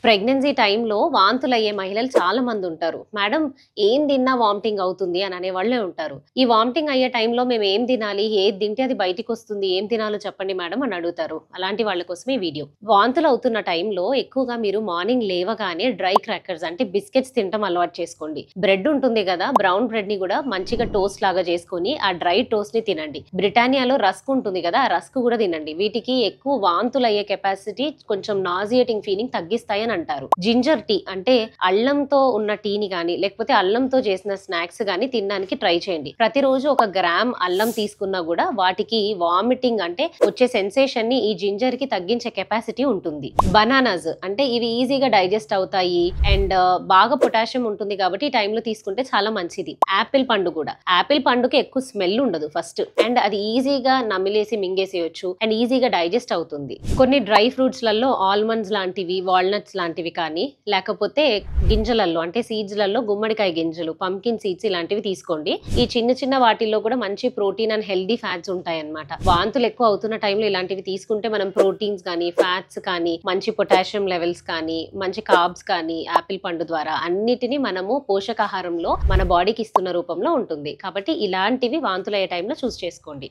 Pregnancy టైంలో వాంతులయ్యే మహిళలు చాలా మంది ఉంటారు. మేడం ఏం తిన్నా వామిటింగ్ అవుతుంది అని అనేవాళ్ళే ఉంటారు. ఈ వామిటింగ్ అయ్యే టైంలో మేము ఏం తినాలి? ఏది తింటే అది బయటికొస్తుంది? ఏం తినాలో చెప్పండి మేడం అని అడుగుతారు. అలాంటి వాళ్ళ కోసమే ఈ వీడియో. వాంతులు అవుతున్న టైంలో ఎక్కువగా మీరు మార్నింగ్ లేవగానే డ్రై క్రాకర్స్ అంటే బిస్కెట్స్ తినటం అలవాటు చేసుకోండి. బ్రెడ్ ఉంటుంది కదా! బ్రౌన్ బ్రెడ్ ని కూడా మంచిగా టోస్ట్ లాగా చేసుకొని ఆ డ్రై టోస్ట్ ని తినండి. బ్రిటానియాలో రస్క్ ఉంటుంది కదా! ఆ రస్క్ కూడా తినండి. వీటికి ఎక్కువ వాంతులయ్యే కెపాసిటీ కొంచెం నాజియేటింగ్ ఫీలింగ్ తగ్గిస్తాయని అంటారు. జింజర్ టీ అంటే అల్లంతో ఉన్న టీని గాని లేకపోతే అల్లంతో చేసిన స్నాక్స్ గాని తినడానికి ట్రై చేయండి. ప్రతిరోజు 1 గ్రామ్ అల్లం తీసుకున్నా కూడా వాటికి వామిటింగ్ అంటే వచ్చే సెన్సేషన్ ని ఈ జింజర్ కి తగ్గించే కెపాసిటీ ఉంటుంది. బనానాస్ అంటే ఇవి ఈజీగా డైజెస్ట్ అవుతాయి అండ్ బాగా పొటాషియం ఉంటుంది కాబట్టి ఈ టైంలో తీసుకుంటే చాలా మంచిది. యాపిల్ పండు కూడా. యాపిల్ పండుకి ఎక్కువ స్మెల్ ఉండదు ఫస్ట్ అండ్ అది ఈజీగా నమిలేసి మింగేసేయొచ్చు అండ్ ఈజీగా డైజెస్ట్ అవుతుంది. కొన్ని డ్రై ఫ్రూట్స్ లలో ఆల్మండ్స్ లాంటివి, వాల్నట్స్ లాంటివి కానీ లేకపోతే గింజలల్లో అంటే సీడ్స్ లలో గుమ్మడికాయ గింజలు, పంకిన్ సీడ్స్ ఇలాంటివి తీసుకోండి. ఈ చిన్న చిన్న వాటిల్లో కూడా మంచి ప్రోటీన్ అండ్ హెల్దీ ఫ్యాట్స్ ఉంటాయన్నమాట. వాంతులు ఎక్కువ అవుతున్న టైంలో ఇలాంటివి తీసుకుంటే మనం ప్రోటీన్స్ కానీ ఫ్యాట్స్ కానీ మంచి పొటాషియం లెవెల్స్ కానీ మంచి కార్బ్స్ కానీ యాపిల్ పండు ద్వారా అన్నిటిని మనము పోషకాహారంలో మన బాడీకి ఇస్తున్న రూపంలో ఉంటుంది. కాబట్టి ఇలాంటివి వాంతులు అయ్యే టైంలో చూస్ చేసుకోండి.